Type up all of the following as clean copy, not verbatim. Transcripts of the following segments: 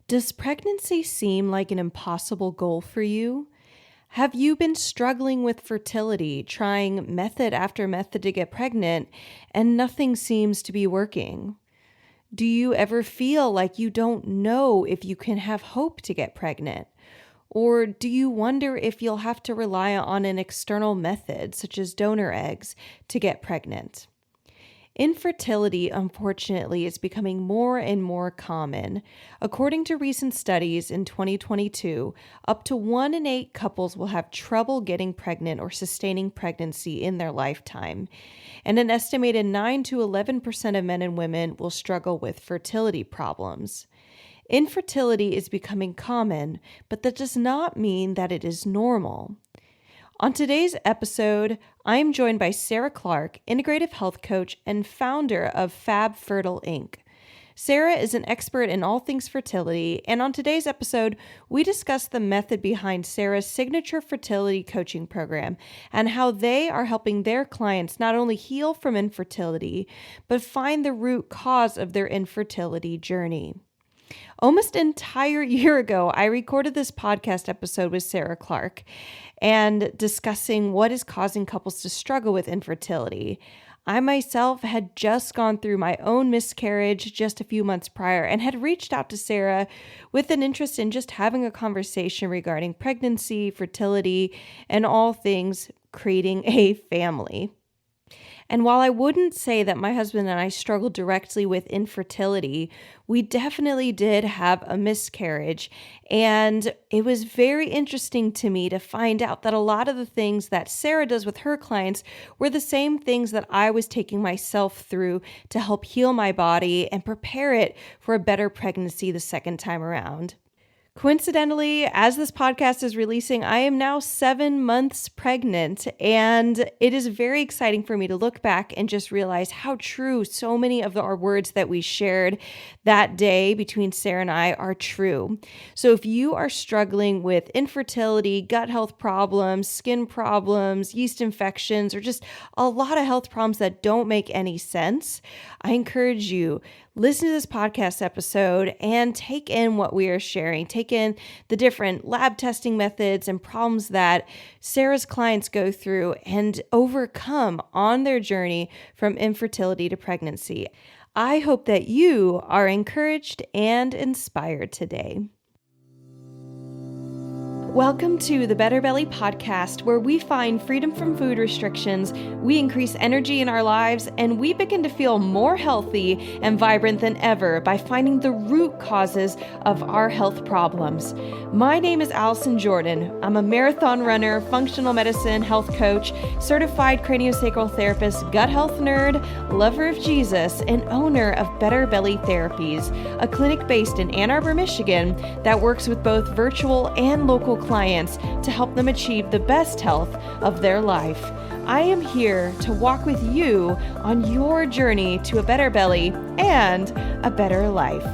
Does pregnancy seem like an impossible goal for you? Have you been struggling with fertility, trying method after method to get pregnant, and nothing seems to be working? Do you ever feel like you don't know if you can have hope to get pregnant? Or do you wonder if you'll have to rely on an external method, such as donor eggs, to get pregnant? Infertility, unfortunately, is becoming more and more common. According to recent studies in 2022, up to 1 in 8 couples will have trouble getting pregnant or sustaining pregnancy in their lifetime. And an estimated 9 to 11% of men and women will struggle with fertility problems. Infertility is becoming common, but that does not mean that it is normal. On today's episode, I am joined by Sarah Clark, integrative health coach and founder of Fab Fertile Inc. Sarah is an expert in all things fertility, and on today's episode, we discuss the method behind Sarah's signature fertility coaching program and how they are helping their clients not only heal from infertility, but find the root cause of their infertility journey. Almost an entire year ago, I recorded this podcast episode with Sarah Clark and discussing what is causing couples to struggle with infertility. I myself had just gone through my own miscarriage just a few months prior and had reached out to Sarah with an interest in just having a conversation regarding pregnancy, fertility, and all things creating a family. And while I wouldn't say that my husband and I struggled directly with infertility, we definitely did have a miscarriage. And it was very interesting to me to find out that a lot of the things that Sarah does with her clients were the same things that I was taking myself through to help heal my body and prepare it for a better pregnancy the second time around. Coincidentally, as this podcast is releasing, I am now 7 months pregnant, and it is very exciting for me to look back and just realize how true so many of our words that we shared that day between Sarah and I are true. So if you are struggling with infertility, gut health problems, skin problems, yeast infections, or just a lot of health problems that don't make any sense, I encourage you, listen to this podcast episode and take in what we are sharing. Take in the different lab testing methods and problems that Sarah's clients go through and overcome on their journey from infertility to pregnancy. I hope that you are encouraged and inspired today. Welcome to the Better Belly podcast, where we find freedom from food restrictions, we increase energy in our lives, and we begin to feel more healthy and vibrant than ever by finding the root causes of our health problems. My name is Allison Jordan. I'm a marathon runner, functional medicine health coach, certified craniosacral therapist, gut health nerd, lover of Jesus, and owner of Better Belly Therapies, a clinic based in Ann Arbor, Michigan that works with both virtual and local clients to help them achieve the best health of their life. I am here to walk with you on your journey to a better belly and a better life.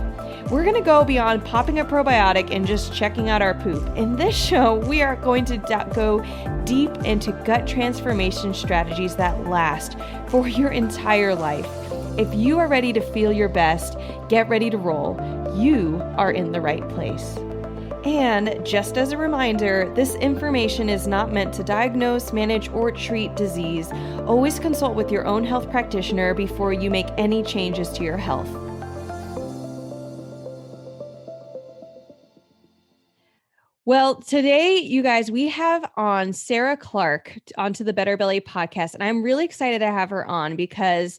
We're going to go beyond popping a probiotic and just checking out our poop. In this show, we are going to go deep into gut transformation strategies that last for your entire life. If you are ready to feel your best, get ready to roll. You are in the right place. And just as a reminder, this information is not meant to diagnose, manage, or treat disease. Always consult with your own health practitioner before you make any changes to your health. Well, today, you guys, we have on Sarah Clark onto the Better Belly podcast, and I'm really excited to have her on because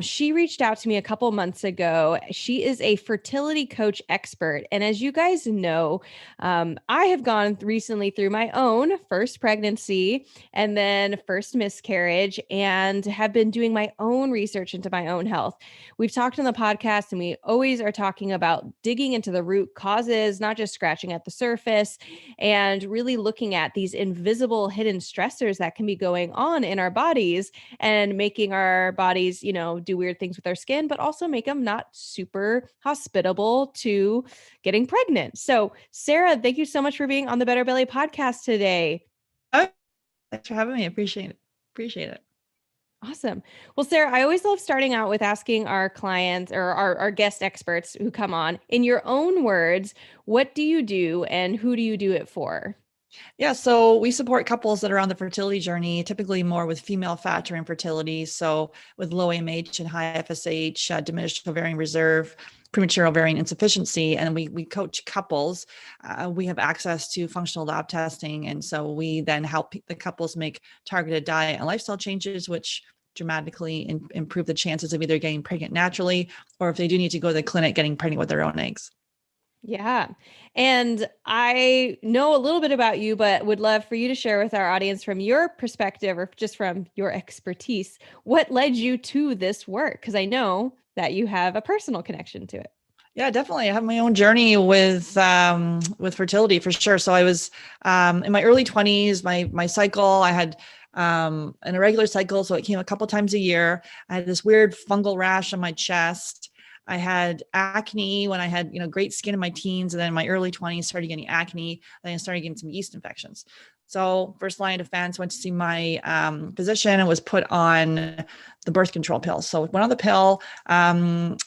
she reached out to me a couple months ago. She is a fertility coach expert, and as you guys know, I have gone recently through my own first pregnancy and then first miscarriage, and have been doing my own research into my own health. We've talked on the podcast, and we always are talking about digging into the root causes, not just scratching at the surface, and really looking at these invisible hidden stressors that can be going on in our bodies and making our bodies, do weird things with our skin, but also make them not super hospitable to getting pregnant. So, Sarah, thank you so much for being on the Better Belly podcast today. Oh, thanks for having me. Appreciate it. Awesome. Well, Sarah, I always love starting out with asking our clients or our guest experts who come on, in your own words, what do you do and who do you do it for? Yeah, so we support couples that are on the fertility journey, typically more with female factor infertility. So with low AMH and high FSH, diminished ovarian reserve, premature ovarian insufficiency, and we coach couples. We have access to functional lab testing, and so we then help the couples make targeted diet and lifestyle changes, which dramatically improve the chances of either getting pregnant naturally, or if they do need to go to the clinic, getting pregnant with their own eggs. Yeah. And I know a little bit about you, but would love for you to share with our audience from your perspective or just from your expertise, what led you to this work? Because I know that you have a personal connection to it. Yeah, definitely. I have my own journey with fertility for sure. So I was in my early 20s, my cycle, I had an irregular cycle. So it came a couple times a year. I had this weird fungal rash on my chest. I had acne when I had, great skin in my teens. And then in my early 20s, started getting acne. Then I started getting some yeast infections. So first line of defense, went to see my physician and was put on the birth control pill. So went on the pill, and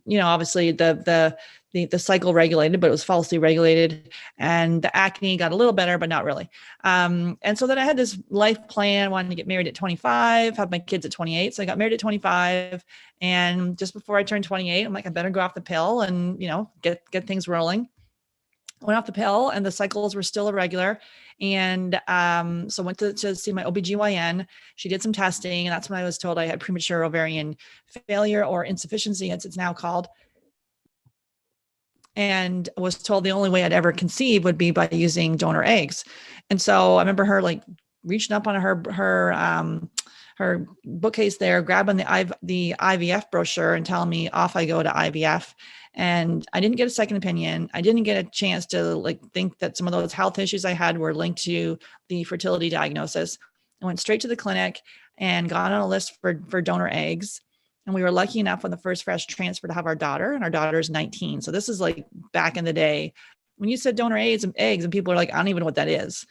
obviously the cycle regulated, but it was falsely regulated, and the acne got a little better, but not really. And so then I had this life plan, wanted to get married at 25, have my kids at 28. So I got married at 25, and just before I turned 28, I'm like, I better go off the pill and get things rolling. Went off the pill and the cycles were still irregular. And so went to see my OBGYN. She did some testing, and that's when I was told I had premature ovarian failure, or insufficiency, as it's now called. And was told the only way I'd ever conceive would be by using donor eggs. And so I remember her like reaching up on her bookcase there, grabbing the IVF brochure and telling me off I go to IVF. And I didn't get a second opinion. I didn't get a chance to think that some of those health issues I had were linked to the fertility diagnosis. I went straight to the clinic and got on a list for donor eggs. And we were lucky enough on the first fresh transfer to have our daughter, and our daughter is 19. So this is like back in the day when you said donor eggs, and people are like, I don't even know what that is.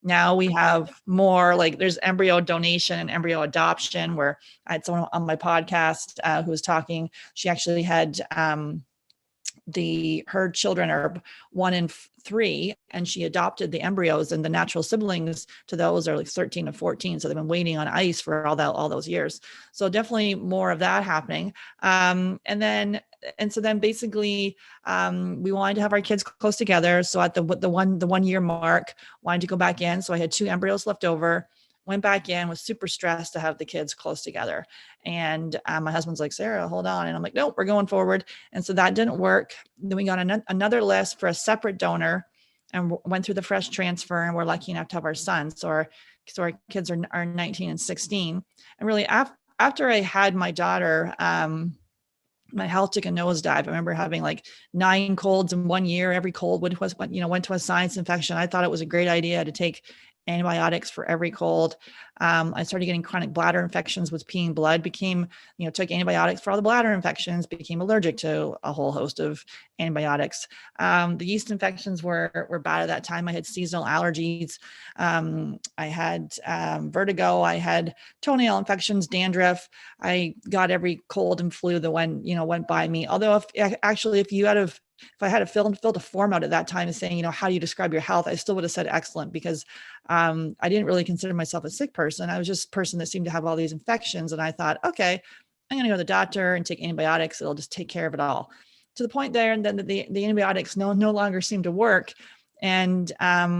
Now we have more, like there's embryo donation and embryo adoption, where I had someone on my podcast who was talking. She actually had her children are 1 in 3, and she adopted the embryos, and the natural siblings to those are like 13 and 14. So they've been waiting on ice for all those years. So definitely more of that happening. And so then basically we wanted to have our kids close together. So at the 1 year mark, wanted to go back in. So I had 2 embryos left over. Went back in, was super stressed to have the kids close together. And my husband's like, Sarah, hold on. And I'm like, nope, we're going forward. And so that didn't work. Then we got another list for a separate donor, and went through the fresh transfer, and we're lucky enough to have our son. So our kids are 19 and 16. And really after I had my daughter, my health took a nosedive. I remember having like 9 colds in 1 year. Every cold went to a sinus infection. I thought it was a great idea to take antibiotics for every cold. I started getting chronic bladder infections with peeing blood, took antibiotics for all the bladder infections, became allergic to a whole host of antibiotics. The yeast infections were bad at that time. I had seasonal allergies. I had vertigo. I had toenail infections, dandruff. I got every cold and flu that went by me. Although if I had filled a form out at that time and saying, how do you describe your health, I still would have said excellent, because I didn't really consider myself a sick person. I was just a person that seemed to have all these infections. And I thought, okay, I'm going to go to the doctor and take antibiotics. It'll just take care of it all. To the point there, and then the antibiotics no longer seemed to work. And at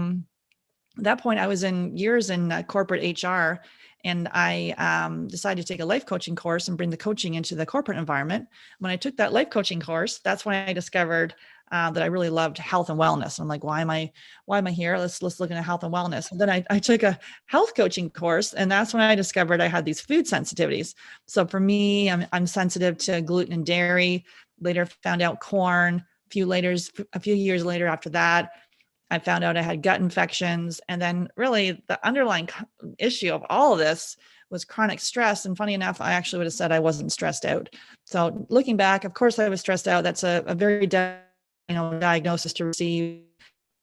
that point, I was years in corporate HR. And I decided to take a life coaching course and bring the coaching into the corporate environment. When I took that life coaching course, that's when I discovered that I really loved health and wellness. I'm like, why am I here? Let's look into health and wellness. And then I took a health coaching course, and that's when I discovered I had these food sensitivities. So for me, I'm sensitive to gluten and dairy. Later found out corn. A few years later after that, I found out I had gut infections. And then really the underlying issue of all of this was chronic stress. And funny enough, I actually would have said I wasn't stressed out. So looking back, of course I was stressed out. That's a very diagnosis to receive.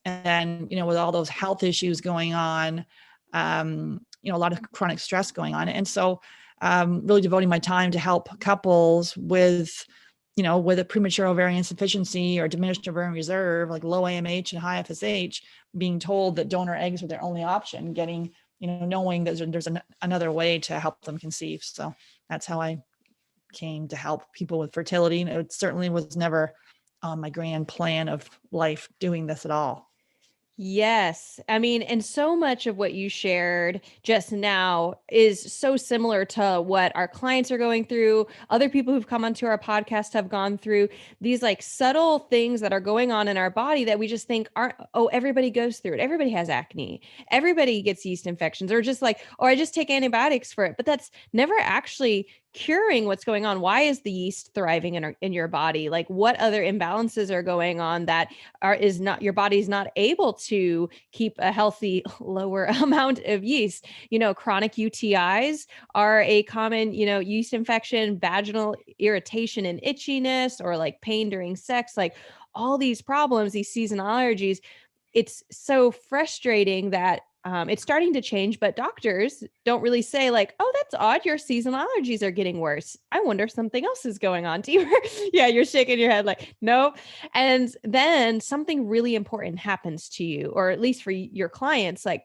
And then, with all those health issues going on, a lot of chronic stress going on. And so really devoting my time to help couples with, with a premature ovarian insufficiency or diminished ovarian reserve, like low AMH and high FSH, being told that donor eggs are their only option, getting, knowing that there's another way to help them conceive. So that's how I came to help people with fertility. And it certainly was never on my grand plan of life doing this at all. Yes. I mean, and so much of what you shared just now is so similar to what our clients are going through. Other people who've come onto our podcast have gone through these like subtle things that are going on in our body that we just think aren't, oh, everybody goes through it. Everybody has acne. Everybody gets yeast infections, or just like, or I just take antibiotics for it. But that's never actually curing what's going on. Why is the yeast thriving in your body? Like, what other imbalances are going on that is not, your body's not able to keep a healthy lower amount of yeast. Chronic UTIs are a common, yeast infection, vaginal irritation and itchiness, or like pain during sex, like all these problems, these seasonal allergies. It's so frustrating that it's starting to change, but doctors don't really say like, oh, that's odd, your seasonal allergies are getting worse. I wonder if something else is going on. Do you? Yeah, you're shaking your head like, nope. And then something really important happens to you, or at least for your clients, like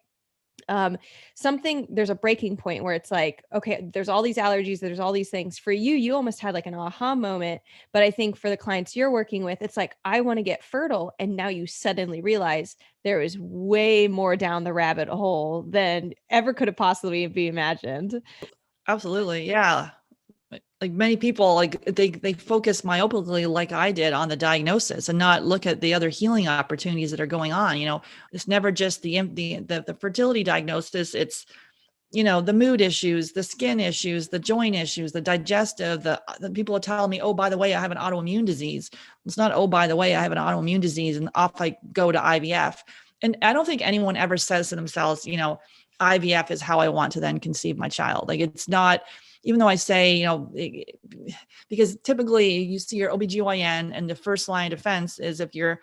there's a breaking point where it's like, okay, there's all these allergies, there's all these things. For you almost had like an aha moment. But I think for the clients you're working with, it's like, I want to get fertile. And now you suddenly realize there is way more down the rabbit hole than ever could have possibly be imagined. Absolutely. Yeah. Like many people, like they focus myopically like I did on the diagnosis and not look at the other healing opportunities that are going on. It's never just the fertility diagnosis. It's, the mood issues, the skin issues, the joint issues, the digestive, the people are telling me, oh, by the way, I have an autoimmune disease. It's not, oh, by the way, I have an autoimmune disease, and off I go to IVF. And I don't think anyone ever says to themselves, IVF is how I want to then conceive my child. Like, it's not, even though I say, because typically you see your OBGYN and the first line of defense is if you're,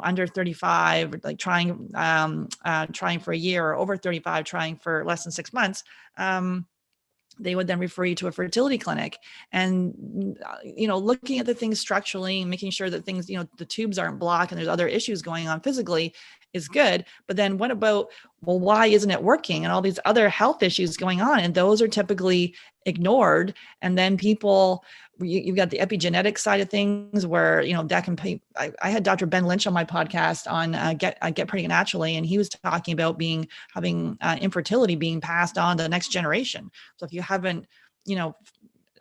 under 35, like trying for a year, or over 35, trying for less than 6 months, they would then refer you to a fertility clinic. And, looking at the things structurally and making sure that things, the tubes aren't blocked and there's other issues going on physically is good. But then what about, well, why isn't it working? And all these other health issues going on. And those are typically ignored. And then people, you've got the epigenetic side of things where, that can pay. I had Dr. Ben Lynch on my podcast on Get Pregnant Naturally. And he was talking about having infertility being passed on to the next generation. So if you haven't,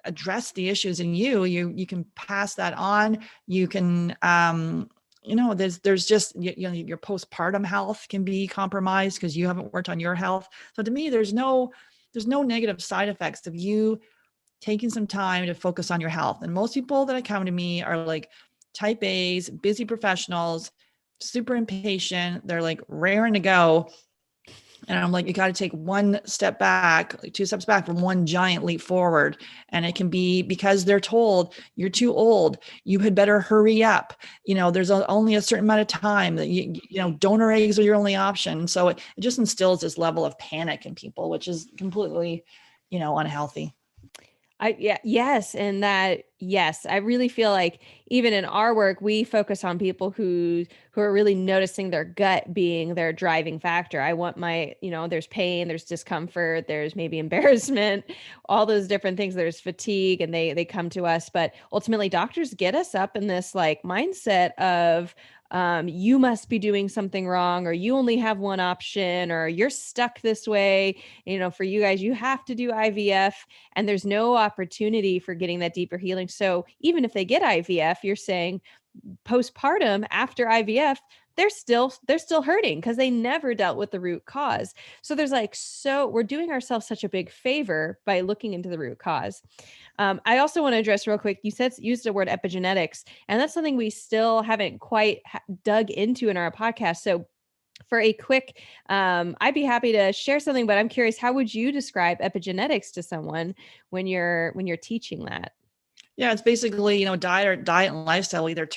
address the issues in you can pass that on. You can, there's just, your postpartum health can be compromised because you haven't worked on your health. So to me, there's no negative side effects of you taking some time to focus on your health. And most people that come to me are like type A's, busy professionals, super impatient. They're like raring to go. And I'm like, you got to take one step back, like 2 steps back from one giant leap forward. And it can be because they're told you're too old. You had better hurry up. There's only a certain amount of time that, donor eggs are your only option. So it just instills this level of panic in people, which is completely, unhealthy. Yes. And yes, I really feel like even in our work, we focus on people who are really noticing their gut being their driving factor. I want there's pain, there's discomfort, there's maybe embarrassment, all those different things. There's fatigue, and they come to us. But ultimately, doctors get us up in this like mindset of, you must be doing something wrong, or you only have one option, or you're stuck this way. For you guys, you have to do IVF, and there's no opportunity for getting that deeper healing. So even if they get IVF, you're saying postpartum after IVF, they're still hurting because they never dealt with the root cause. So we're doing ourselves such a big favor by looking into the root cause. I also want to address real quick. You used the word epigenetics, and that's something we still haven't quite dug into in our podcast. So for a quick, I'd be happy to share something, but I'm curious, how would you describe epigenetics to someone when you're teaching that? Yeah, it's basically, diet and lifestyle either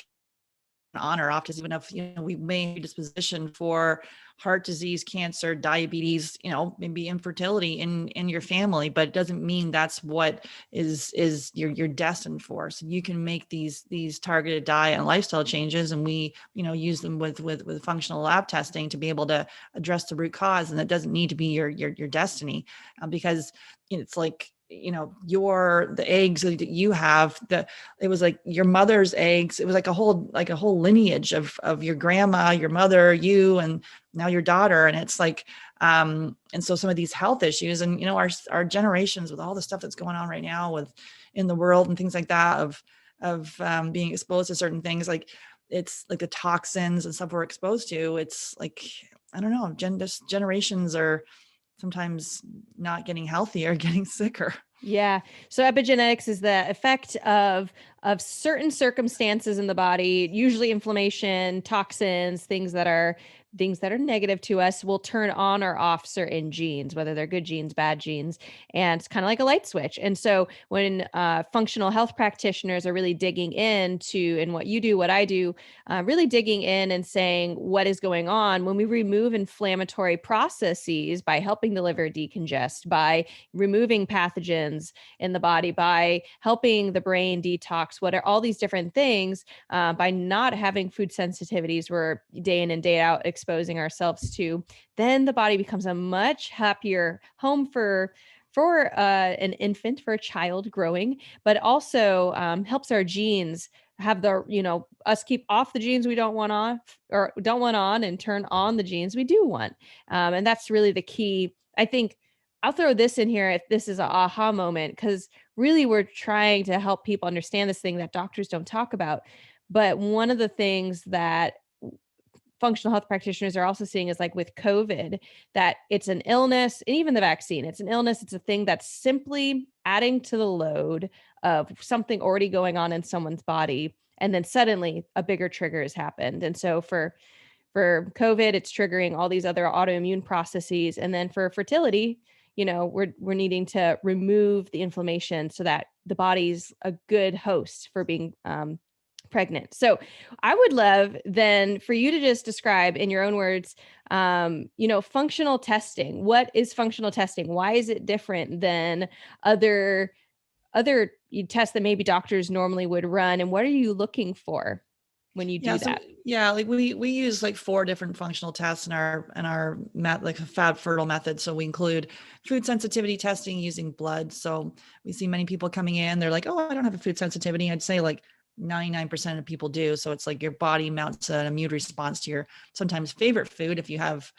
on or off, just even if, we may be disposition for heart disease, cancer, diabetes, maybe infertility in your family, but it doesn't mean that's what is you're destined for. So you can make these targeted diet and lifestyle changes, and we, use them with functional lab testing to be able to address the root cause. And that doesn't need to be your destiny, because it's like, the eggs that you have, it was like your mother's eggs. It was like a whole lineage of your grandma, your mother, you, and now your daughter. And it's like, and so some of these health issues, and, our generations, with all the stuff that's going on right now in the world and things like that, of being exposed to certain things, like it's like the toxins and stuff we're exposed to. It's like, I don't know, generations are sometimes not getting healthier, getting sicker. Yeah. So epigenetics is the effect of certain circumstances in the body, usually inflammation, toxins, things that are negative to us will turn on or off certain genes, whether they're good genes, bad genes, and it's kind of like a light switch. And so when functional health practitioners are really digging into, and what you do, what I do, really digging in and saying what is going on, when we remove inflammatory processes by helping the liver decongest, by removing pathogens in the body, by helping the brain detox, what are all these different things, by not having food sensitivities we're day in and day out exposing ourselves to, then the body becomes a much happier home for an infant, for a child growing, but also helps our genes have us keep off the genes we don't want off or don't want on, and turn on the genes we do want. And that's really the key. I think I'll throw this in here if this is an aha moment, because really we're trying to help people understand this thing that doctors don't talk about. But one of the things that functional health practitioners are also seeing is, like with COVID, that it's an illness, and even the vaccine, it's an illness. It's a thing that's simply adding to the load of something already going on in someone's body. And then suddenly a bigger trigger has happened. And so for COVID, it's triggering all these other autoimmune processes. And then for fertility, we're needing to remove the inflammation so that the body's a good host for being pregnant. So I would love then for you to just describe in your own words, functional testing. What is functional testing? Why is it different than other tests that maybe doctors normally would run? And what are you looking for when you do that? Like we use like 4 different functional tests in our like a Fab Fertile method. So we include food sensitivity testing using blood. So we see many people coming in, they're like, oh, I don't have a food sensitivity. I'd say like 99% of people do. So it's like your body mounts an immune response to your sometimes favorite food if you have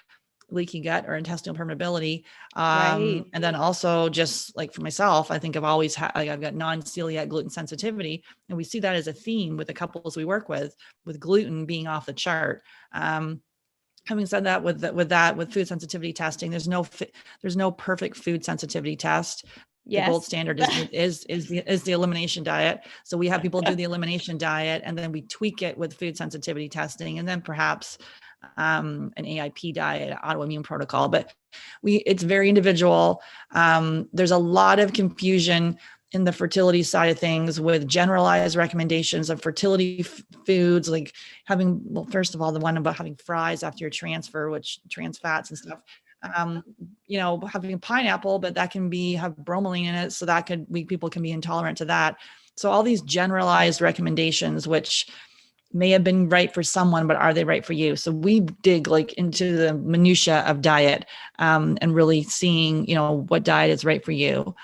leaky gut or intestinal permeability. Right. And then also, just like for myself, I think I've always had, like I've got non-celiac gluten sensitivity. And we see that as a theme with the couples we work with gluten being off the chart. Having said that, with food sensitivity testing, there's no perfect food sensitivity test. The gold Yes. standard is the elimination diet. So we have people do the elimination diet, and then we tweak it with food sensitivity testing, and then perhaps an AIP diet, autoimmune protocol. But it's very individual. There's a lot of confusion in the fertility side of things with generalized recommendations of fertility foods, like having, well, first of all, the one about having fries after your transfer, which trans fats and stuff. Having a pineapple, but that can have bromelain in it. So people can be intolerant to that. So all these generalized recommendations, which may have been right for someone, but are they right for you? So we dig like into the minutia of diet, and really seeing, what diet is right for you.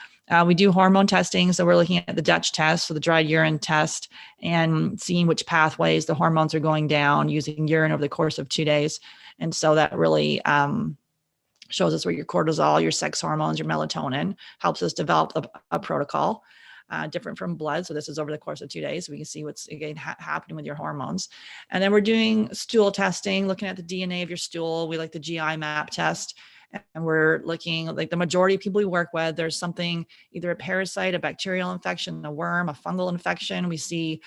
We do hormone testing. So we're looking at the Dutch test, so the dry urine test, and seeing which pathways the hormones are going down using urine over the course of 2 days. And so that really, shows us where your cortisol, your sex hormones, your melatonin, helps us develop a protocol different from blood. So this is over the course of 2 days. So we can see what's again happening with your hormones. And then we're doing stool testing, looking at the DNA of your stool. We like the GI map test. And we're looking, like the majority of people we work with, there's something, either a parasite, a bacterial infection, a worm, a fungal infection. We see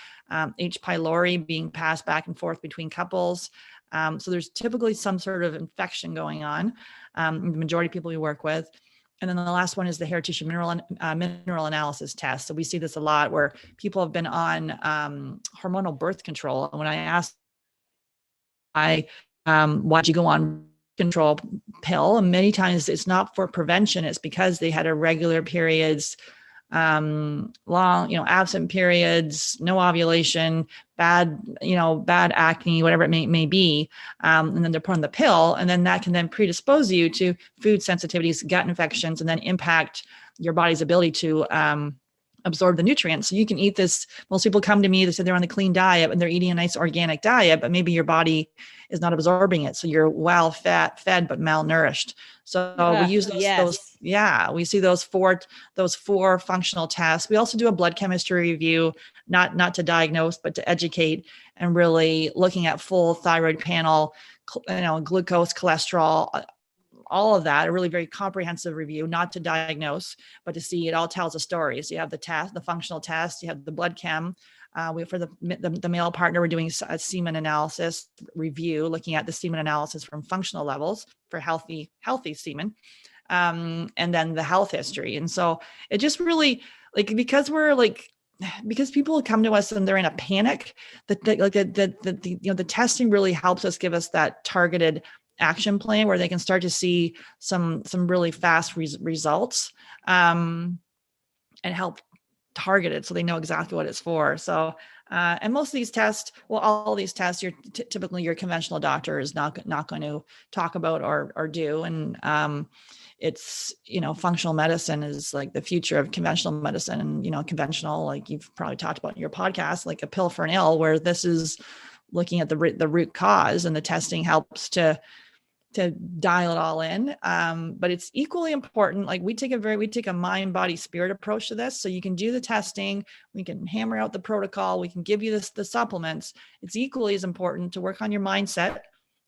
H. pylori being passed back and forth between couples. So there's typically some sort of infection going on, the majority of people we work with. And then the last one is the hair tissue mineral analysis test. So we see this a lot where people have been on hormonal birth control. And when I ask why'd you go on control pill? And many times it's not for prevention. It's because they had irregular periods, long, absent periods, no ovulation, bad acne, whatever it may be. And then they're put on the pill, and then that can then predispose you to food sensitivities, gut infections, and then impact your body's ability to absorb the nutrients. So you can eat this. Most people come to me, they say they're on the clean diet and they're eating a nice organic diet, but maybe your body is not absorbing it. So you're well fed, but malnourished. So we use Yes. we see those four functional tests. We also do a blood chemistry review, not to diagnose, but to educate, and really looking at full thyroid panel, glucose, cholesterol, all of that, a really very comprehensive review, not to diagnose, but to see it all tells a story. So you have the test, the functional test, you have the blood chem. For the male partner, we're doing a semen analysis review, looking at the semen analysis from functional levels for healthy semen, and then the health history. And so it just really, because people come to us and they're in a panic, the testing really helps us, give us that targeted action plan where they can start to see some really fast results, and help target it so they know exactly what it's for. So and most of these tests, all these tests, typically your conventional doctor is not going to talk about or do. And it's, functional medicine is like the future of conventional medicine. And conventional, like you've probably talked about in your podcast, like a pill for an ill, where this is looking at the root cause, and the testing helps to dial it all in. But it's equally important. Like we take a mind, body, spirit approach to this. So you can do the testing, we can hammer out the protocol, we can give you the supplements. It's equally as important to work on your mindset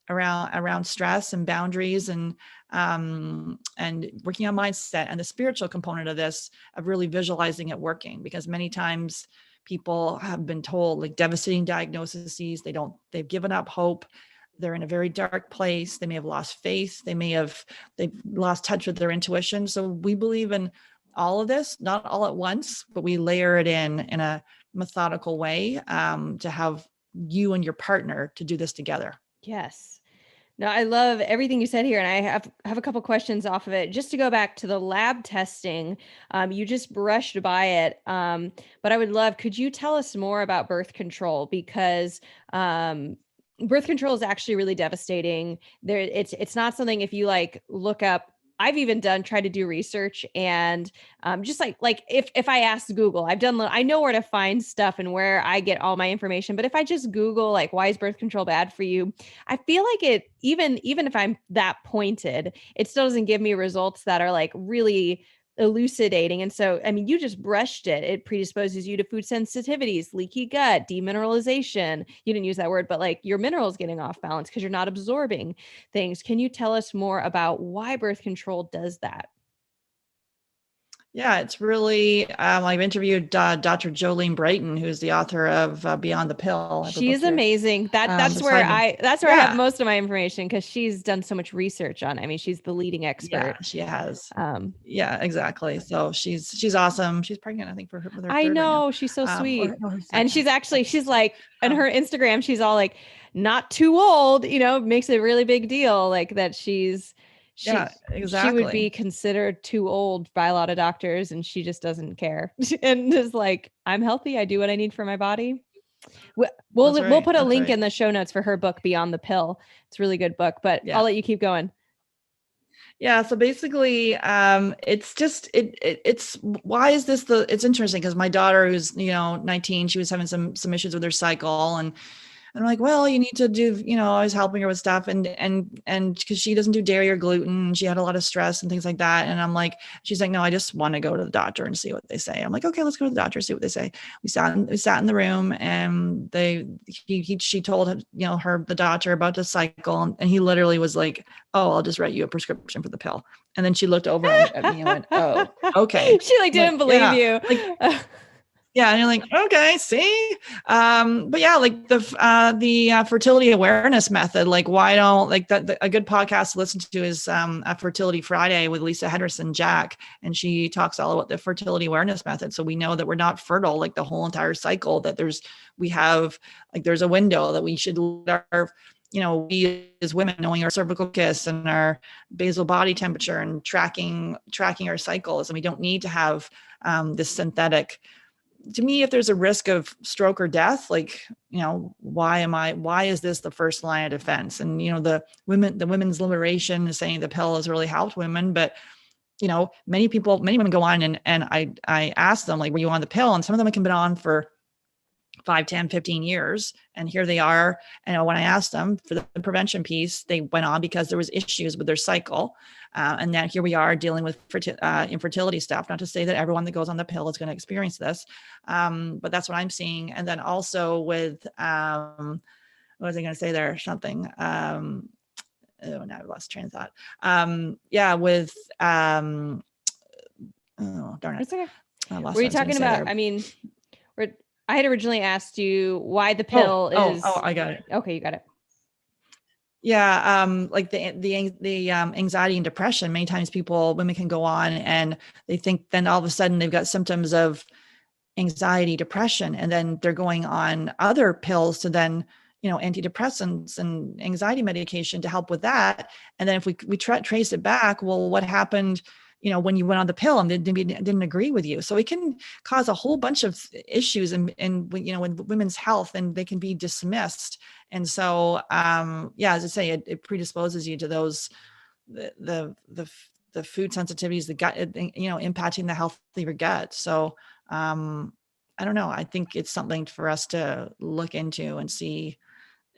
around stress and boundaries, and working on mindset, and the spiritual component of this, of really visualizing it working. Because many times people have been told like devastating diagnoses, they've given up hope. They're in a very dark place. They may have lost faith. They've lost touch with their intuition. So we believe in all of this, not all at once, but we layer it in a methodical way, to have you and your partner to do this together. Yes. No, I love everything you said here, and I have a couple questions off of it. Just to go back to the lab testing, you just brushed by it, but I would love, could you tell us more about birth control? Because birth control is actually really devastating. It's not something, if you look up. I've even tried to do research, and just like if I ask Google, I know where to find stuff and where I get all my information. But if I just Google like, why is birth control bad for you? I feel like it, even if I'm that pointed, it still doesn't give me results that are like really elucidating. And so, I mean, you just brushed it. It predisposes you to food sensitivities, leaky gut, demineralization. You didn't use that word, but like your minerals getting off balance because you're not absorbing things. Can you tell us more about why birth control does that? Yeah, it's really, I've interviewed Dr. Jolene Brighton, who's the author of Beyond the Pill. She is amazing. That's where I have most of my information, because she's done so much research on it. I mean, she's the leading expert. Yeah, she has. Yeah, exactly. So she's awesome. She's pregnant, I think, with her third I know, right now. she's so sweet. Her And she's like, on her Instagram, she's all like, not too old, makes a really big deal, like that yeah, exactly. She would be considered too old by a lot of doctors, and she just doesn't care. And is like, I'm healthy. I do what I need for my body. We'll put a link in the show notes for her book, Beyond the Pill. It's a really good book, but I'll let you keep going. Yeah. So basically, it's just, it's, why is this it's interesting, because my daughter, who's, 19, she was having some issues with her cycle, and I'm like, well, you need to do, I was helping her with stuff, and because she doesn't do dairy or gluten, she had a lot of stress and things like that. And I'm like, she's like, no, I just want to go to the doctor and see what they say. I'm like, okay, let's go to the doctor, see what they say. We sat in the room, and she told the doctor about the cycle, and he literally was like, oh, I'll just write you a prescription for the pill. And then she looked over at me and went, oh, okay. She didn't believe you. Yeah. And you're like, okay, see? But yeah, like the fertility awareness method, like why don't a good podcast to listen to is a Fertility Friday with Lisa Henderson Jack. And she talks all about the fertility awareness method. So we know that we're not fertile like the whole entire cycle, that there's a window that we should let we as women, knowing our cervical kiss and our basal body temperature and tracking our cycles, and we don't need to have this synthetic. To me, if there's a risk of stroke or death, like, why is this the first line of defense? And, the women's liberation is saying the pill has really helped women, but, many women go on and I ask them, like, were you on the pill? And some of them can be on for 5, 10, 15 years. And here they are. And when I asked them for the prevention piece, they went on because there was issues with their cycle. And then here we are dealing with infertility stuff. Not to say that everyone that goes on the pill is going to experience this. But that's what I'm seeing. And then also with, what was I going to say there? Something. Now I've lost train of thought. With, oh, darn it. It's okay. Were you talking about, I had originally asked you why the pill is. Oh, I got it. Okay, you got it. Yeah, like the anxiety and depression. Many times women can go on and they think then all of a sudden they've got symptoms of anxiety, depression, and then they're going on other pills to then, antidepressants and anxiety medication to help with that. And then if we trace it back, well, what happened? When you went on the pill and they didn't agree with you. So it can cause a whole bunch of issues in women's health, and they can be dismissed. And so, as I say, it predisposes you to those, the food sensitivities, the gut, impacting the health of your gut. So, I don't know. I think it's something for us to look into and see.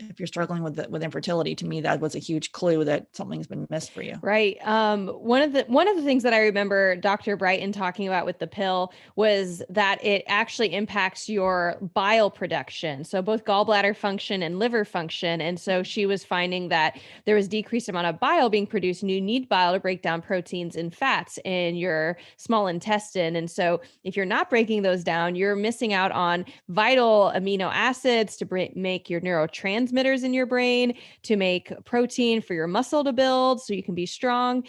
If you're struggling with infertility, to me, that was a huge clue that something's been missed for you. Right. One of the things that I remember Dr. Brighton talking about with the pill was that it actually impacts your bile production. So both gallbladder function and liver function. And so she was finding that there was decreased amount of bile being produced, and you need bile to break down proteins and fats in your small intestine. And so if you're not breaking those down, you're missing out on vital amino acids to make your neurotransmitters in your brain, to make protein for your muscle to build so you can be strong.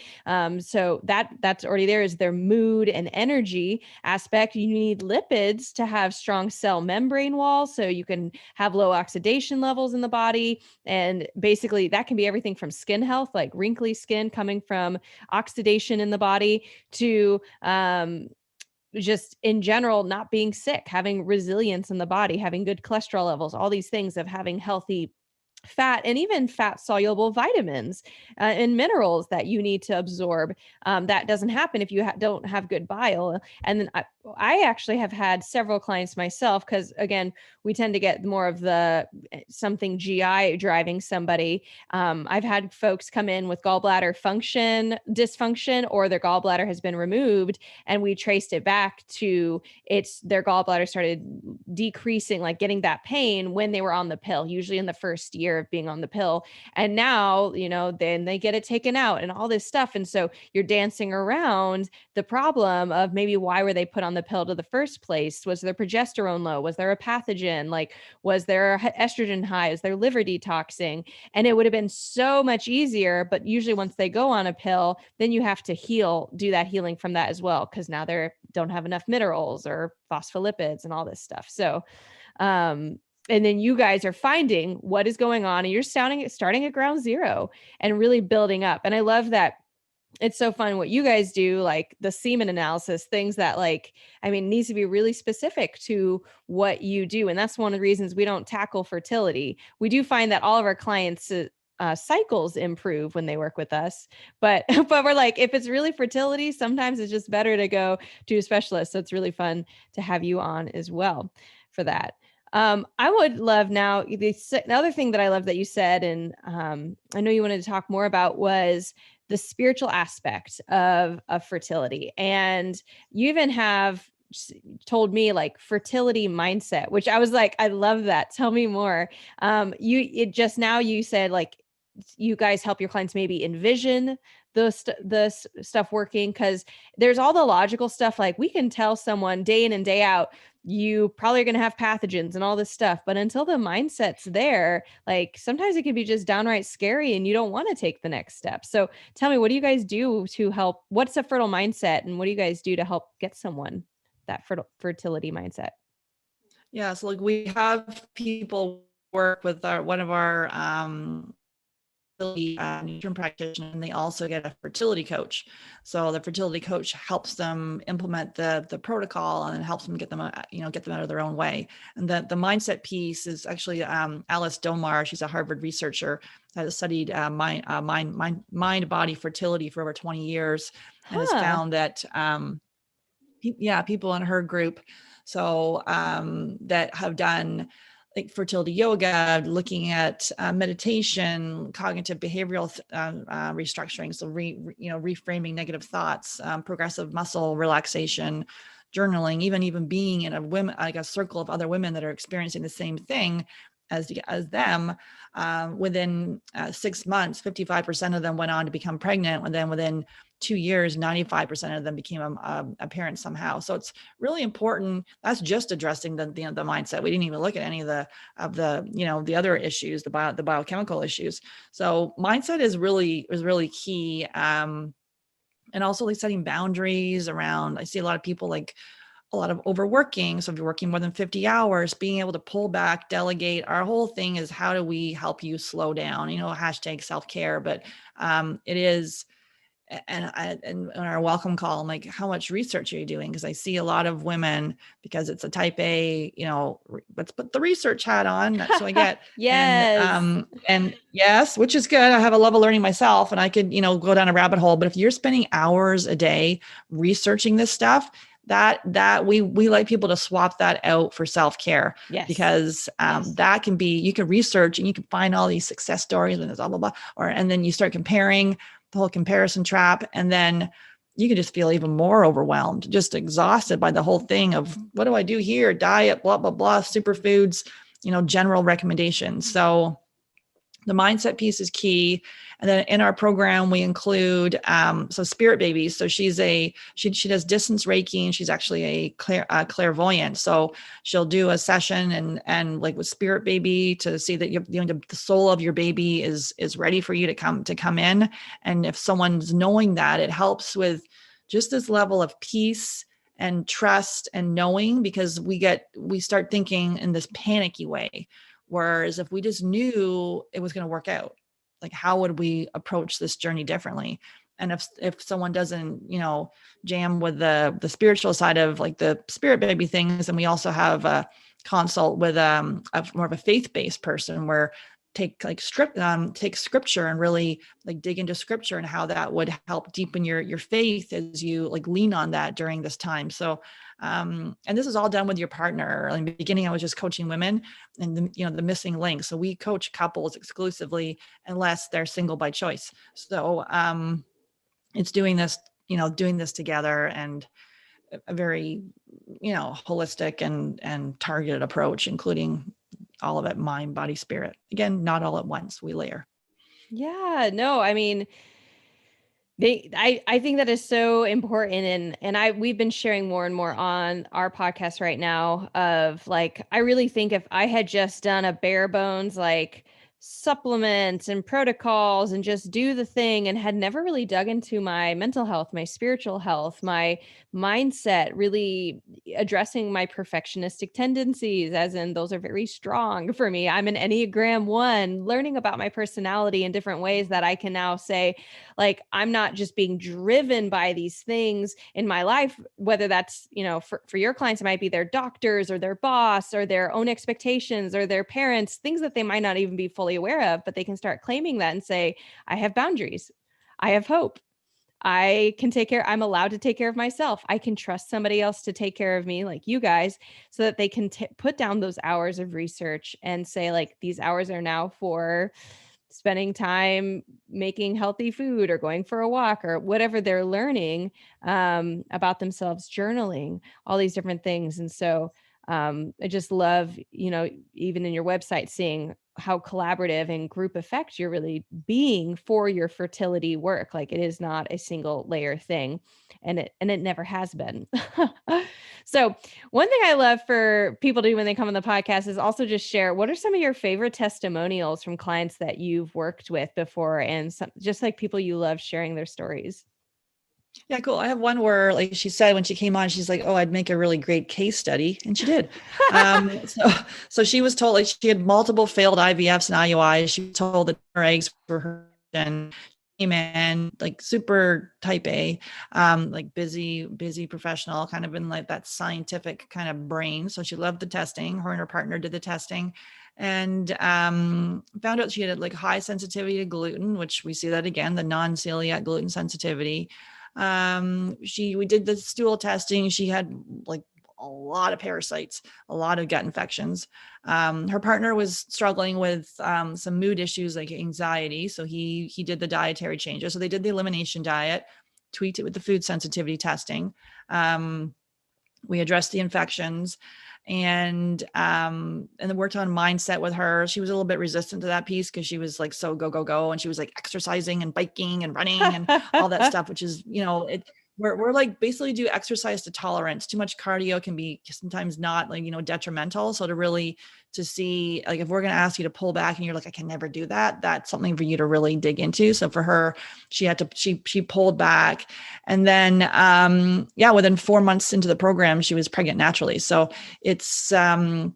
So that's already there, is their mood and energy aspect. You need lipids to have strong cell membrane walls so you can have low oxidation levels in the body. And basically that can be everything from skin health, like wrinkly skin coming from oxidation in the body, to just in general, not being sick, having resilience in the body, having good cholesterol levels, all these things of having healthy fat and even fat soluble vitamins and minerals that you need to absorb. That doesn't happen if you don't have good bile. And then I actually have had several clients myself, because again, we tend to get more of the something GI driving somebody. I've had folks come in with gallbladder function dysfunction, or their gallbladder has been removed, and we traced it back to their gallbladder started decreasing, like getting that pain when they were on the pill, usually in the first year of being on the pill. And now, then they get it taken out and all this stuff. And so you're dancing around the problem of maybe why were they put on the pill to the first place? Was their progesterone low? Was there a pathogen? Like, was there estrogen high? Is there liver detoxing? And it would have been so much easier. But usually once they go on a pill, then you have to do that healing from that as well, because now they don't have enough minerals or phospholipids and all this stuff. So, and then you guys are finding what is going on, and you're starting at ground zero and really building up. And I love that. It's so fun what you guys do, like the semen analysis, things that needs to be really specific to what you do. And that's one of the reasons we don't tackle fertility. We do find that all of our clients cycles improve when they work with us, but we're like, if it's really fertility, sometimes it's just better to go to a specialist. So it's really fun to have you on as well for that. I would love now, the other thing that I love that you said, and I know you wanted to talk more about, was the spiritual aspect of fertility. And you even have told me like fertility mindset, which I was like, I love that. Tell me more. You said like you guys help your clients maybe envision the stuff working, because there's all the logical stuff. Like we can tell someone day in and day out, you probably are going to have pathogens and all this stuff. But until the mindset's there, like sometimes it can be just downright scary and you don't want to take the next step. So tell me, what do you guys do to help? What's a fertile mindset, and what do you guys do to help get someone that fertility mindset? Yeah. So like we have people work with one of our nutrition practitioner, and they also get a fertility coach. So the fertility coach helps them implement the protocol and helps them get them get them out of their own way. And the mindset piece is actually Alice Domar. She's a Harvard researcher that has studied mind body fertility for over 20 years and has Huh. found that people in her group that have done like fertility yoga, looking at meditation, cognitive behavioral restructuring, so reframing negative thoughts, progressive muscle relaxation, journaling, even being in a circle of other women that are experiencing the same thing as them. Within 6 months, 55% of them went on to become pregnant, and then within 2 years, 95% of them became a parent somehow. So it's really important. That's just addressing the mindset. We didn't even look at any of the the other issues, the biochemical issues. So mindset is really key. And also like setting boundaries around. I see a lot of people like a lot of overworking. So if you're working more than 50 hours, being able to pull back, delegate. Our whole thing is how do we help you slow down? Hashtag self-care, but it is. And on our welcome call, I'm like, how much research are you doing? Because I see a lot of women, because it's a type A, let's put the research hat on. That's what I get. Yes. And yes, which is good. I have a love of learning myself, and I could, go down a rabbit hole. But if you're spending hours a day researching this stuff, that we like people to swap that out for self-care. Yes. Because that can be, you can research and you can find all these success stories and blah, blah, blah, and then you start comparing, the whole comparison trap. And then you can just feel even more overwhelmed, just exhausted by the whole thing of what do I do here? Diet, blah, blah, blah, superfoods, general recommendations. So the mindset piece is key. And then in our program, we include, Spirit Baby. So she does distance Reiki, and she's actually a clairvoyant. So she'll do a session and like with Spirit Baby to see that the soul of your baby is ready for you to come in. And if someone's knowing that, it helps with just this level of peace and trust and knowing, because we start thinking in this panicky way. Whereas if we just knew it was going to work out, like how would we approach this journey differently? And if someone doesn't, jam with the spiritual side of like the Spirit Baby things, and we also have a consult with more of a faith-based person where take scripture and really like dig into scripture and how that would help deepen your faith as you like lean on that during this time. So and this is all done with your partner. In the beginning, I was just coaching women and the missing link. So we coach couples exclusively unless they're single by choice. So it's doing this together, and a very holistic and targeted approach, including all of it, mind, body, spirit. Again, not all at once. We layer. Yeah, no, I mean, I think that is so important, and we've been sharing more and more on our podcast right now of like, I really think if I had just done a bare bones like supplements and protocols and just do the thing and had never really dug into my mental health, my spiritual health, my mindset, really addressing my perfectionistic tendencies, as in those are very strong for me. I'm an Enneagram 1, learning about my personality in different ways that I can now say, like, I'm not just being driven by these things in my life, whether that's, for your clients, it might be their doctors or their boss or their own expectations or their parents, things that they might not even be fully aware of, but they can start claiming that and say, I have boundaries. I have hope. I'm allowed to take care of myself. I can trust somebody else to take care of me, like you guys, so that they can put down those hours of research and say, like, these hours are now for spending time making healthy food or going for a walk or whatever they're learning about themselves, journaling, all these different things. And so I just love, even in your website, seeing how collaborative and group effect you're really being for your fertility work. Like, it is not a single layer thing, and it never has been. So one thing I love for people to do when they come on the podcast is also just share, what are some of your favorite testimonials from clients that you've worked with before, and just like people you love sharing their stories. Yeah, cool. I have one where, like she said when she came on, she's like, "Oh, I'd make a really great case study," and she did. So she was told, like, she had multiple failed IVFs and IUIs. She was told that her eggs were her, and came in like super type A, like busy professional, kind of in like that scientific kind of brain. So she loved the testing. Her and her partner did the testing, and found out she had like high sensitivity to gluten, which we see that again, the non-celiac gluten sensitivity. We did the stool testing. She had like a lot of parasites, a lot of gut infections. Her partner was struggling with some mood issues like anxiety, so he did the dietary changes. So they did the elimination diet, tweaked it with the food sensitivity testing. We addressed the infections, and then worked on mindset with her. She was a little bit resistant to that piece because she was like so go go go, and she was like exercising and biking and running and all that stuff, which is, we're like basically do exercise to tolerance. Too much cardio can be sometimes not like, detrimental. So to see, like, if we're going to ask you to pull back and you're like, I can never do that, that's something for you to really dig into. So for her, she pulled back, and then within 4 months into the program, she was pregnant naturally. So it's sometimes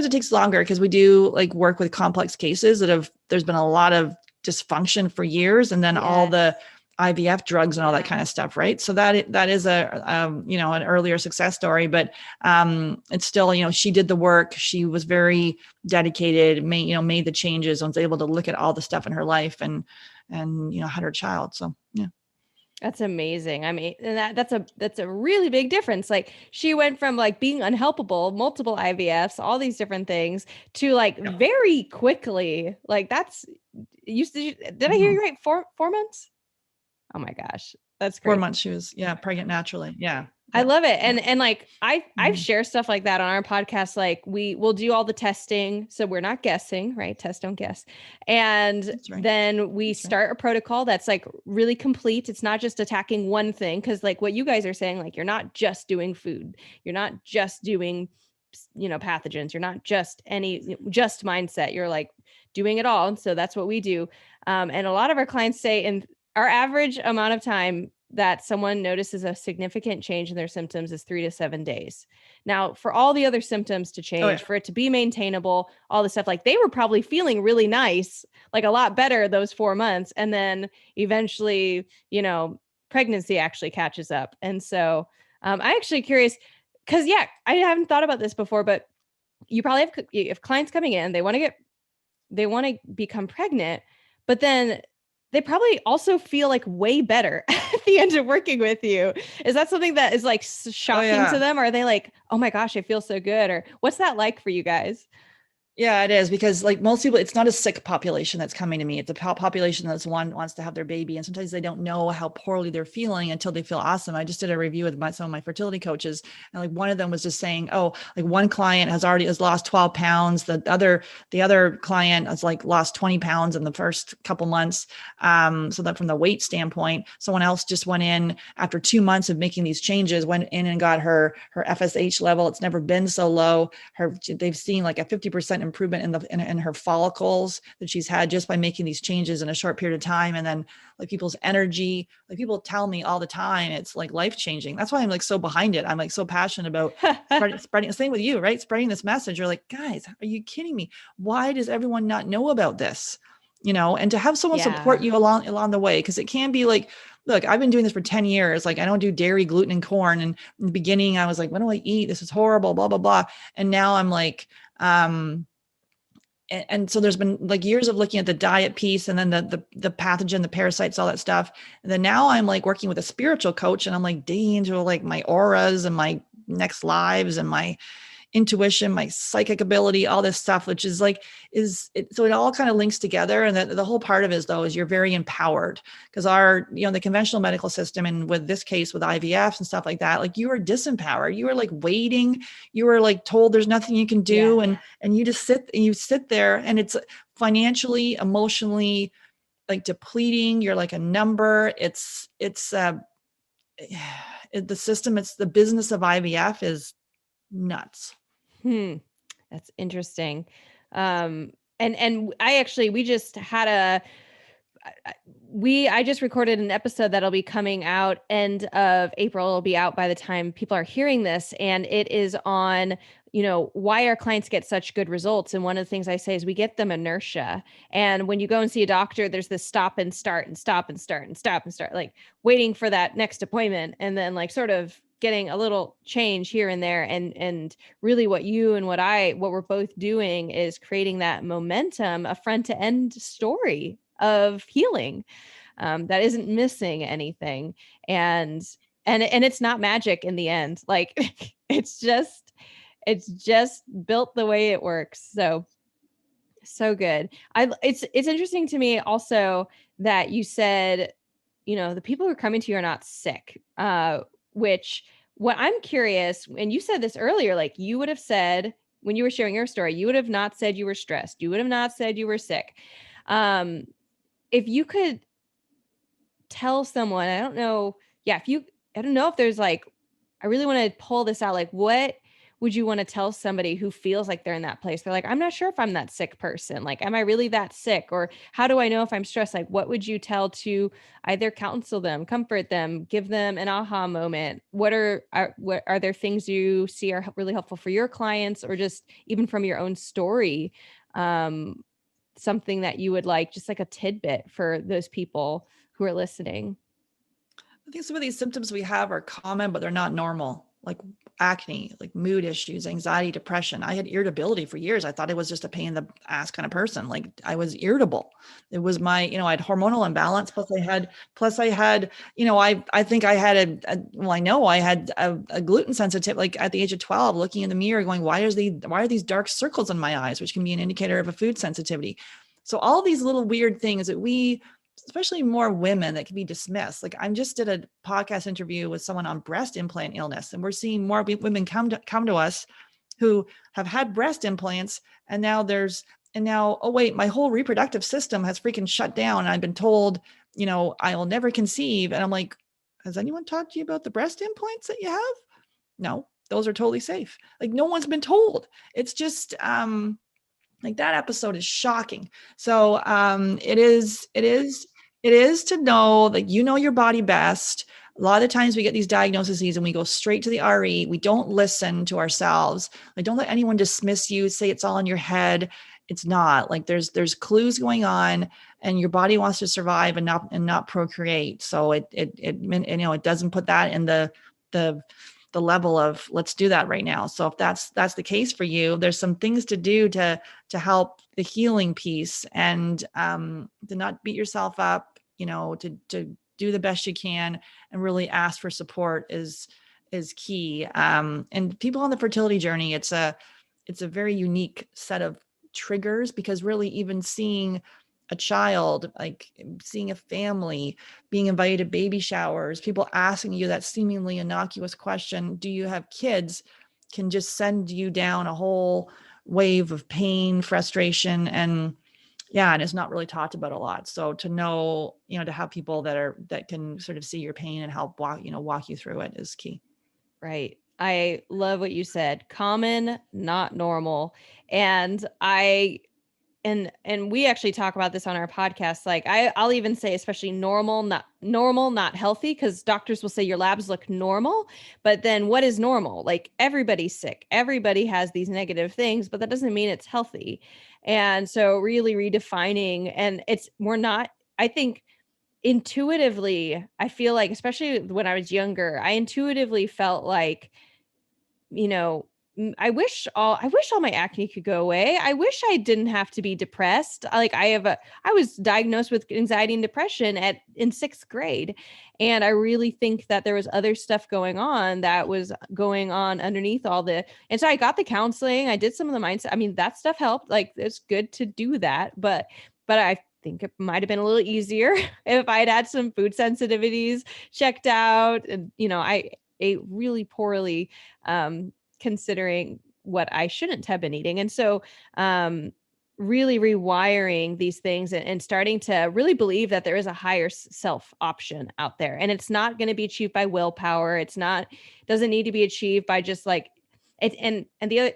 it takes longer because we do like work with complex cases there's been a lot of dysfunction for years, and then all the IVF drugs and all that kind of stuff, right? So that is an earlier success story, but it's still, she did the work. She was very dedicated, made the changes, and was able to look at all the stuff in her life, and had her child. So yeah. That's amazing. I mean, and that's a really big difference. Like she went from like being unhelpable, multiple IVFs, all these different things, to like very quickly. Like that's did I hear you right? 4 months? Oh my gosh. That's Four crazy. months she was pregnant naturally. Yeah. I Yeah. love it. Yeah. And like I've shared stuff like that on our podcast. Like we will do all the testing. So we're not guessing, right? Test, don't guess. And Right. then we start a protocol that's like really complete. It's not just attacking one thing. Cause like what you guys are saying, like you're not just doing food. You're not just doing, pathogens. You're not just just mindset. You're like doing it all. And so that's what we do. And a lot of our clients say in our average amount of time that someone notices a significant change in their symptoms is 3 to 7 days. Now, for all the other symptoms to change, for it to be maintainable, all the stuff, like they were probably feeling really nice, like a lot better those 4 months. And then eventually, pregnancy actually catches up. And so I'm actually curious because, I haven't thought about this before, but you probably if clients coming in, they want to become pregnant, but then they probably also feel like way better at the end of working with you. Is that something that is like shocking to them? Or are they like, oh my gosh, I feel so good? Or what's that like for you guys? Yeah, it is, because like most people, it's not a sick population that's coming to me. It's a population that's wants to have their baby, and sometimes they don't know how poorly they're feeling until they feel awesome. I just did a review with some of my fertility coaches, and like one of them was just saying, "Oh, like one client has lost 12 pounds. The other client has like lost 20 pounds in the first couple months." So that from the weight standpoint, someone else just went in after 2 months of making these changes, went in and got her FSH level. It's never been so low. They've seen like a 50% improvement in her follicles that she's had just by making these changes in a short period of time. And then like people's energy, like people tell me all the time, it's like life changing. That's why I'm like so behind it. I'm like so passionate about spreading. Same with you, right? Spreading this message. You're like, guys, are you kidding me? Why does everyone not know about this? And to have someone support you along the way, because it can be like, look, I've been doing this for 10 years. Like I don't do dairy, gluten, and corn. And in the beginning, I was like, what do I eat? This is horrible, blah, blah, blah. And now I'm like, and so there's been like years of looking at the diet piece, and then the pathogen, the parasites, all that stuff. And then now I'm like working with a spiritual coach, and I'm like digging into like my auras and my next lives and my intuition, my psychic ability, all this stuff, which is like, so it all kind of links together. And the whole part of it is, though, is you're very empowered, because the conventional medical system, and with this case with IVFs and stuff like that, like you are disempowered. You are like waiting. You are like told there's nothing you can do. And you just sit there, and it's financially, emotionally like depleting. You're like a number. The system, it's the business of IVF is nuts. That's interesting. And we just had I just recorded an episode that'll be coming out end of April. It'll be out by the time people are hearing this. And it is on, why our clients get such good results. And one of the things I say is we get them inertia. And when you go and see a doctor, there's this stop and start and stop and start and stop and start, like waiting for that next appointment. And then like sort of getting a little change here and there. And really what you and what we're both doing is creating that momentum, a front to end story of healing that isn't missing anything. And it's not magic in the end. Like it's just built the way it works. So good. It's interesting to me also that you said, the people who are coming to you are not sick, which what I'm curious, and you said this earlier, like you would have said when you were sharing your story, you would have not said you were stressed. You would have not said you were sick. If you could tell someone, I don't know if there's like, I really want to pull this out. Like, what would you want to tell somebody who feels like they're in that place? They're like, I'm not sure if I'm that sick person. Like, am I really that sick? Or how do I know if I'm stressed? Like, what would you tell to either counsel them, comfort them, give them an aha moment? What are there things you see are really helpful for your clients, or just even from your own story? Something that you would like, just like a tidbit for those people who are listening. I think some of these symptoms we have are common, but they're not normal, like acne, like mood issues, anxiety, depression. I had irritability for years. I thought it was just a pain in the ass kind of person. Like I was irritable. It was my, I had hormonal imbalance. Plus I had, I think I had I had a gluten sensitive, like at the age of 12, looking in the mirror going, why are these dark circles in my eyes, which can be an indicator of a food sensitivity. So all these little weird things that especially more women, that can be dismissed. Like I just did a podcast interview with someone on breast implant illness, and we're seeing more women come to us who have had breast implants, and now oh wait, my whole reproductive system has freaking shut down, and I've been told, I will never conceive. And I'm like, has anyone talked to you about the breast implants that you have? No, those are totally safe. Like no one's been told. It's just like that episode is shocking. So it is to know that your body best. A lot of times we get these diagnoses and we go straight to the RE. We don't listen to ourselves. Like don't let anyone dismiss you, say it's all in your head. It's not. Like there's clues going on, and your body wants to survive and not procreate. So it doesn't put that in the level of let's do that right now. So if that's the case for you, there's some things to do to help the healing piece, and to not beat yourself up, to do the best you can and really ask for support is key. And people on the fertility journey, it's a very unique set of triggers, because really even seeing a child, like seeing a family, being invited to baby showers, people asking you that seemingly innocuous question, do you have kids, can just send you down a whole wave of pain, frustration, and it's not really talked about a lot. So to know, to have people that can sort of see your pain and help walk you through it is key. Right. I love what you said. Common, not normal. And and we actually talk about this on our podcast. Like I'll even say, especially normal, not healthy, because doctors will say your labs look normal, but then what is normal? Like everybody's sick. Everybody has these negative things, but that doesn't mean it's healthy. And so really redefining, and I think intuitively, I feel like, especially when I was younger, I intuitively felt like, you know, I wish all my acne could go away. I wish I didn't have to be depressed. Like I was diagnosed with anxiety and depression in 6th grade. And I really think that there was other stuff going on underneath all and so I got the counseling. I did some of the mindset. I mean, that stuff helped. Like it's good to do that, but I think it might have been a little easier if I'd had some food sensitivities checked out. And, I ate really poorly, considering what I shouldn't have been eating. And so, really rewiring these things and starting to really believe that there is a higher self option out there. And it's not going to be achieved by willpower. Doesn't need to be achieved by just like it. And the other,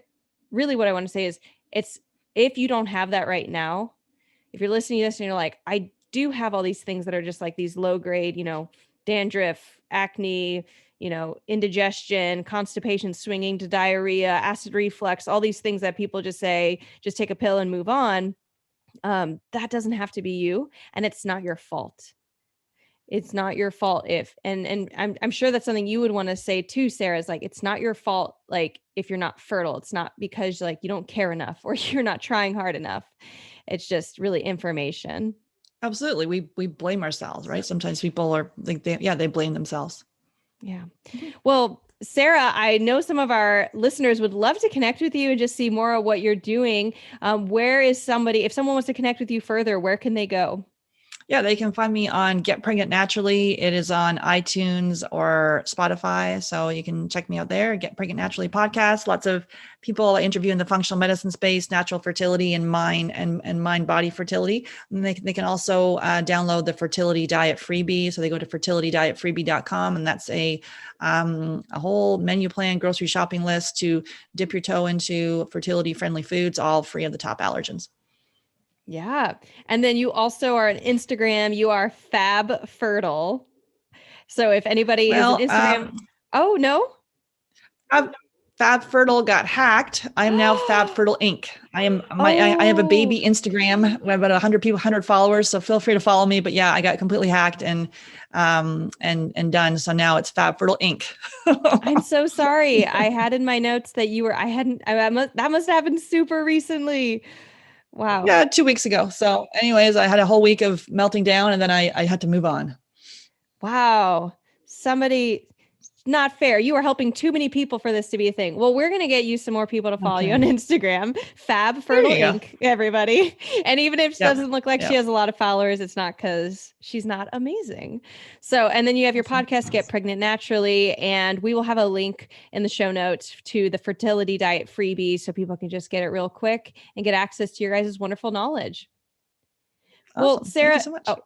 really what I want to say is, it's, if you don't have that right now, if you're listening to this and you're like, I do have all these things that are just like these low grade, dandruff, acne, indigestion, constipation, swinging to diarrhea, acid reflux, all these things that people just say, just take a pill and move on. That doesn't have to be you, and it's not your fault. It's not your fault and I'm sure that's something you would want to say too, Sarah, is like, it's not your fault. Like if you're not fertile, it's not because like you don't care enough or you're not trying hard enough. It's just really information. Absolutely. We blame ourselves, right? Sometimes people are like, they blame themselves. Yeah. Well, Sarah, I know some of our listeners would love to connect with you and just see more of what you're doing. If someone wants to connect with you further, where can they go? Yeah, they can find me on Get Pregnant Naturally. It is on iTunes or Spotify. So you can check me out there. Get Pregnant Naturally podcast. Lots of people I interview in the functional medicine space, natural fertility and mind body fertility. And they can also download the fertility diet freebie. So they go to fertilitydietfreebie.com, and that's a whole menu plan, grocery shopping list to dip your toe into fertility friendly foods, all free of the top allergens. Yeah. And then you also are on Instagram. You are Fab Fertile. So if anybody is an Instagram, oh no. Fab Fertile got hacked. I am now Fab Fertile Inc. I have a baby Instagram. We have about 100 people, 100 followers. So feel free to follow me. But yeah, I got completely hacked and done. So now it's Fab Fertile Inc. I'm so sorry. I had in my notes that that must have happened super recently. Wow. Yeah, 2 weeks ago. So anyways, I had a whole week of melting down, and then I had to move on. Wow. Not fair. You are helping too many people for this to be a thing. Well, we're going to get you some more people to follow you on Instagram. Fab Fertile Inc, everybody. And even if she doesn't look like she has a lot of followers, it's not because she's not amazing. So, and then you have your podcast, Get Pregnant Naturally. And we will have a link in the show notes to the fertility diet freebie so people can just get it real quick and get access to your guys' wonderful knowledge. Awesome. Well, Sarah, thank you so much.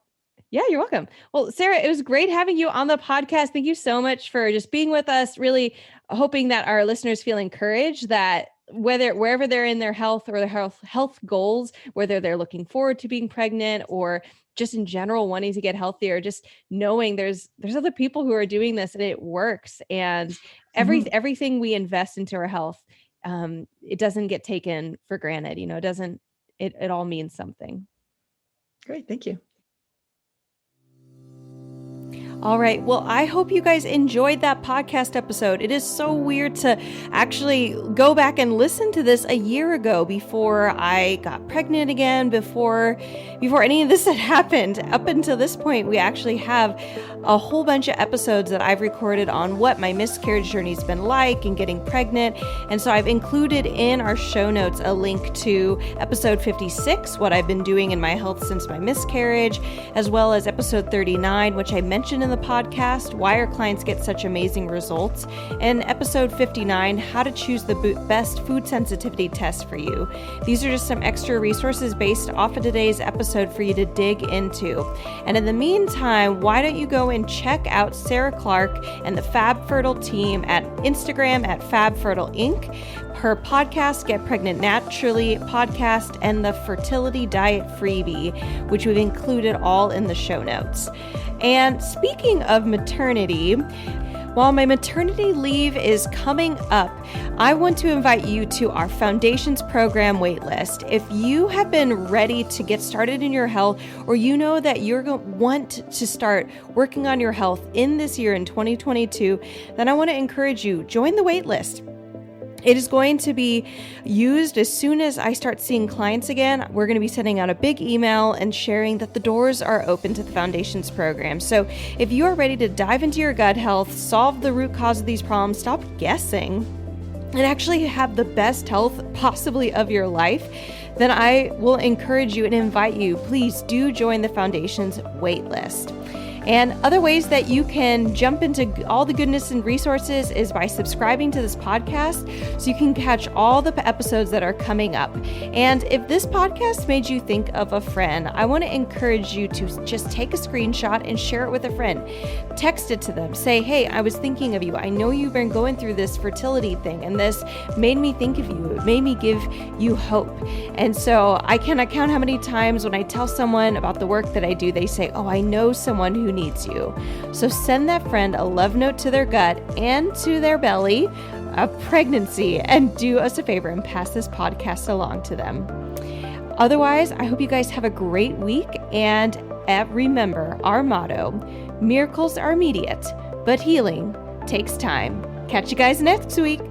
Yeah, you're welcome. Well, Sarah, it was great having you on the podcast. Thank you so much for just being with us, really hoping that our listeners feel encouraged that wherever they're in their health or their health goals, whether they're looking forward to being pregnant or just in general wanting to get healthier, just knowing there's other people who are doing this and it works. And everything we invest into our health, it doesn't get taken for granted. It all means something. Great. Thank you. All right. Well, I hope you guys enjoyed that podcast episode. It is so weird to actually go back and listen to this a year ago before I got pregnant again, before any of this had happened. Up until this point, we actually have a whole bunch of episodes that I've recorded on what my miscarriage journey's been like and getting pregnant. And so I've included in our show notes a link to episode 56, what I've been doing in my health since my miscarriage, as well as episode 39, which I mentioned in the podcast, why our clients get such amazing results, and episode 59, how to choose the best food sensitivity test for you. These are just some extra resources based off of today's episode for you to dig into. And in the meantime, why don't you go and check out Sarah Clark and the Fab Fertile team at Instagram at Fab Fertile Inc., her podcast, Get Pregnant Naturally podcast, and the Fertility Diet Freebie, which we've included all in the show notes. And speaking of maternity, while my maternity leave is coming up, I want to invite you to our Foundations Program waitlist. If you have been ready to get started in your health, or you know that you're going to want to start working on your health in this year in 2022, then I want to encourage you, join the waitlist. It is going to be used as soon as I start seeing clients again. We're going to be sending out a big email and sharing that the doors are open to the Foundations program. So if you are ready to dive into your gut health, solve the root cause of these problems, stop guessing, and actually have the best health possibly of your life, then I will encourage you and invite you, please do join the Foundations waitlist. And other ways that you can jump into all the goodness and resources is by subscribing to this podcast so you can catch all the episodes that are coming up. And if this podcast made you think of a friend, I want to encourage you to just take a screenshot and share it with a friend. Text it to them. Say, hey, I was thinking of you. I know you've been going through this fertility thing, and this made me think of you. It made me give you hope. And so I cannot count how many times when I tell someone about the work that I do, they say, oh, I know someone who needs you. So send that friend a love note to their gut and to their belly of pregnancy, and do us a favor and pass this podcast along to them. Otherwise, I hope you guys have a great week, and remember our motto: miracles are immediate, but healing takes time. Catch you guys next week.